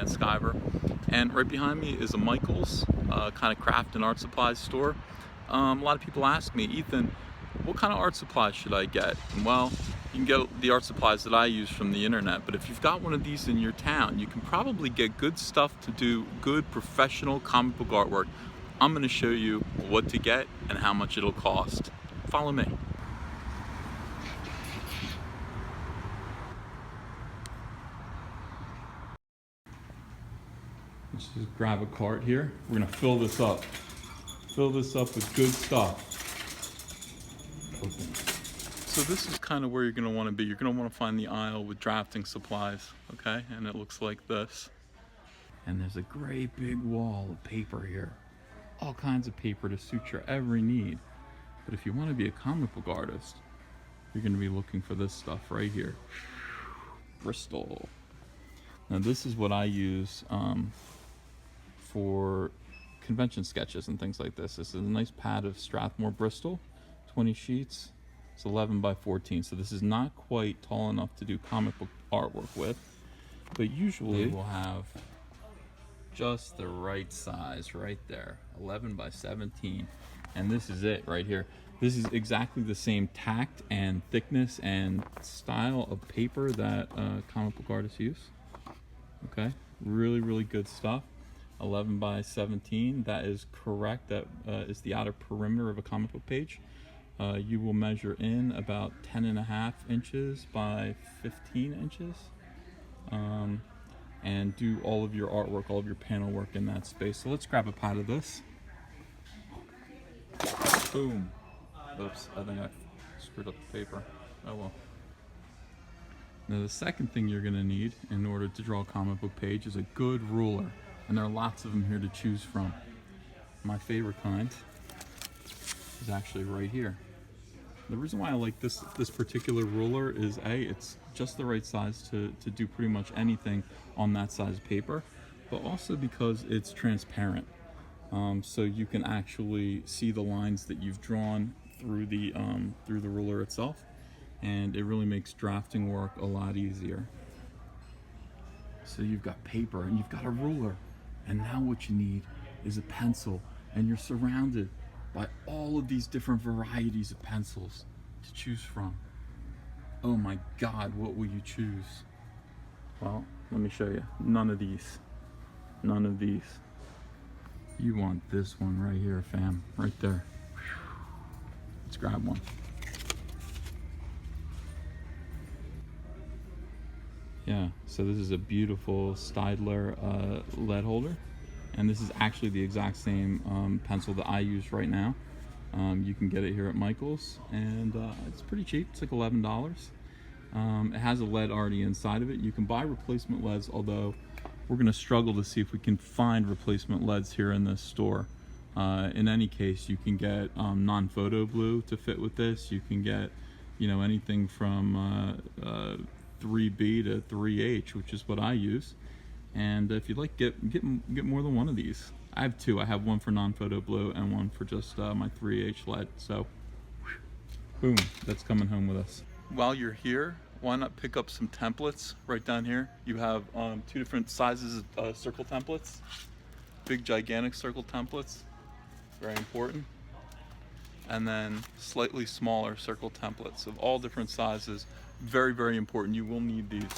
Van Sciver, and right behind me is a Michael's kind of craft and art supplies store. A lot of people ask me, Ethan, what kind of art supplies should I get? Well, you can get the art supplies that I use from the internet, but if you've got one of these in your town, you can probably get good stuff to do good professional comic book artwork. I'm going to show you what to get and how much it'll cost. Follow me. Let's just grab a cart here. We're going to fill this up. Fill this up with good stuff. Open. So this is kind of where you're going to want to be. You're going to want to find the aisle with drafting supplies, okay? And it looks like this. And there's a great big wall of paper here. All kinds of paper to suit your every need. But if you want to be a comic book artist, you're going to be looking for this stuff right here. Bristol. Now this is what I use for convention sketches and things like this. This is a nice pad of Strathmore Bristol, 20 sheets. It's 11 by 14, so this is not quite tall enough to do comic book artwork with, but usually we'll have just the right size right there, 11 by 17, and this is it right here. This is exactly the same tact and thickness and style of paper that comic book artists use. Okay, really good stuff. 11 by 17, that is correct. That is the outer perimeter of a comic book page. You will measure in about 10.5 inches by 15 inches and do all of your artwork, all of your panel work in that space. So let's grab a pad of this. Boom. Oops, I think I screwed up the paper. Oh well. Now the second thing you're going to need in order to draw a comic book page is a good ruler. And there are lots of them here to choose from. My favorite kind is actually right here. The reason why I like this particular ruler is it's just the right size to do pretty much anything on that size of paper, but also because it's transparent. So you can actually see the lines that you've drawn through the ruler itself, and it really makes drafting work a lot easier. So you've got paper and you've got a ruler, and now what you need is a pencil, and you're surrounded by all of these different varieties of pencils to choose from. Oh my God, what will you choose? Well, let me show you. None of these. None of these. You want this one right here, fam. Right there. Let's grab one. Yeah, so this is a beautiful Stidler lead holder. And this is actually the exact same pencil that I use right now. You can get it here at Michael's, and it's pretty cheap. It's like $11. It has a lead already inside of it. You can buy replacement leads, although we're going to struggle to see if we can find replacement leads here in this store. In any case, you can get non-photo blue to fit with this. You can get, anything from 3B to 3H, which is what I use. And if you'd like, get more than one of these. I have two. I have one for non-photo blue and one for just my 3H lead. So, boom, that's coming home with us. While you're here, why not pick up some templates right down here? You have two different sizes of circle templates. Big, gigantic circle templates, very important. And then slightly smaller circle templates of all different sizes. Very important. You will need these.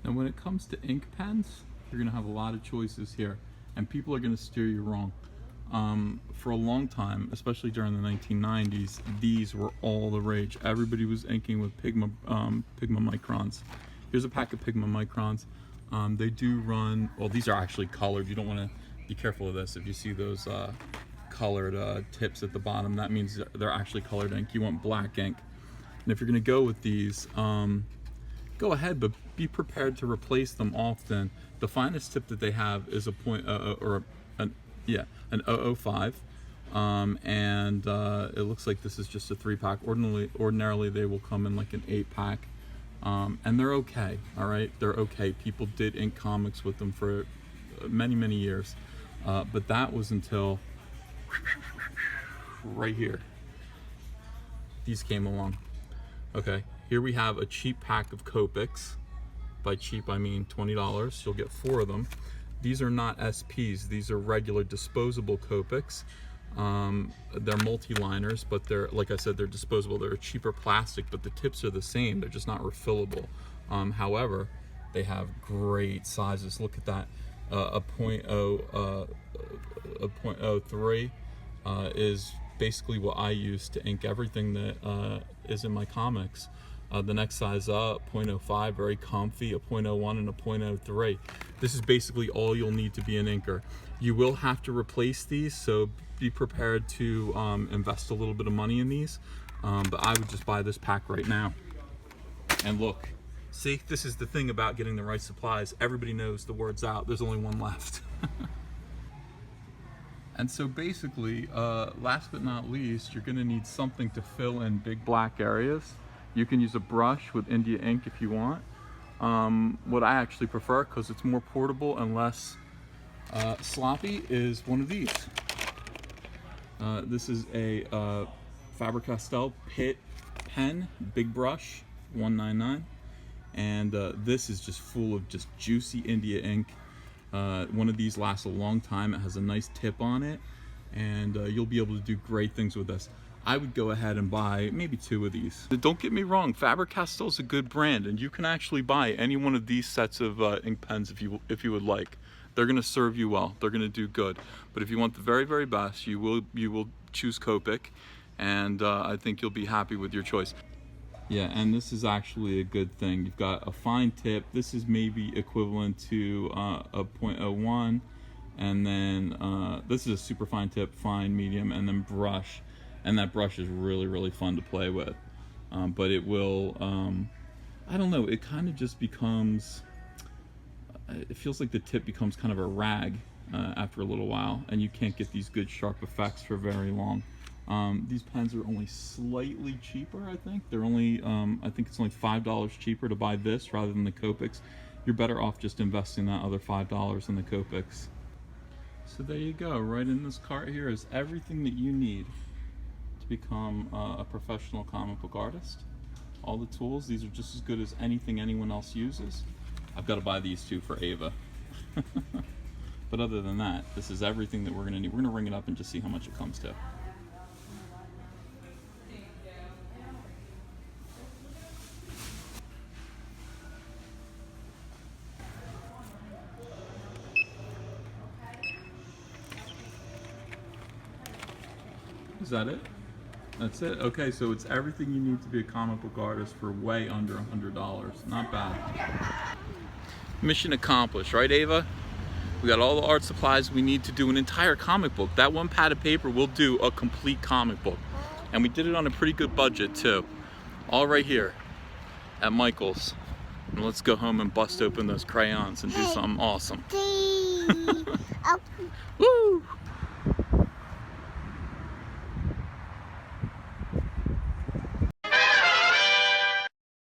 Now when it comes to ink pens, you're going to have a lot of choices here, and people are going to steer you wrong. For a long time, especially during the 1990s, these were all the rage. Everybody was inking with Pigma microns. Here's a pack of Pigma microns. They do run, well, these are actually colored. You don't want to be careful of this. If you see those colored tips at the bottom, that means they're actually colored ink. You want black ink. And if you're going to go with these, go ahead, but be prepared to replace them often. The finest tip that they have is an 005, and it looks like this is just a 3-pack. Ordinarily they will come in like an 8-pack, and they're okay. All right, they're okay. People did ink comics with them for many years. But that was until right here. These came along. Okay, here we have a cheap pack of Copics. By cheap, I mean $20. You'll get 4 of them. These are not SPs. These are regular disposable Copics. They're multi-liners, but they're, like I said, they're disposable. They're a cheaper plastic, but the tips are the same. They're just not refillable. However, they have great sizes. Look at that. A .03 is basically what I use to ink everything that is in my comics. The next size up, .05, very comfy, a .01 and a .03. This is basically all you'll need to be an inker. You will have to replace these, so be prepared to invest a little bit of money in these. But I would just buy this pack right now. And look, see, this is the thing about getting the right supplies. Everybody knows the word's out. There's only one left. And so basically, last but not least, you're gonna need something to fill in big black areas. You can use a brush with India ink if you want. What I actually prefer, because it's more portable and less sloppy, is one of these. This is a Faber Castel Pitt pen, big brush, $1.99. And this is just full of just juicy India ink. One of these lasts a long time. It has a nice tip on it, and you'll be able to do great things with this. I would go ahead and buy maybe 2 of these. Don't get me wrong, Faber-Castell is a good brand, and you can actually buy any one of these sets of ink pens if you would like. They're gonna serve you well. They're gonna do good. But if you want the very, very best, you will choose Copic, and I think you'll be happy with your choice. Yeah, and this is actually a good thing. You've got a fine tip. This is maybe equivalent to a .01, and then this is a super fine tip, fine, medium, and then brush. And that brush is really, really fun to play with. But it will, I don't know, it kind of just becomes, it feels like the tip becomes kind of a rag after a little while, and you can't get these good sharp effects for very long. These pens are only slightly cheaper, I think. They're only, I think it's only $5 cheaper to buy this rather than the Copics. You're better off just investing that other $5 in the Copics. So there you go. Right in this cart here is everything that you need to become a professional comic book artist. All the tools. These are just as good as anything anyone else uses. I've got to buy these 2 for Ava. But other than that, this is everything that we're going to need. We're going to ring it up and just see how much it comes to. Is that it? That's it? Okay, so it's everything you need to be a comic book artist for way under $100. Not bad. Mission accomplished, right, Ava? We got all the art supplies we need to do an entire comic book. That one pad of paper will do a complete comic book. And we did it on a pretty good budget, too. All right here at Michael's. And let's go home and bust open those crayons and do something awesome. Woo!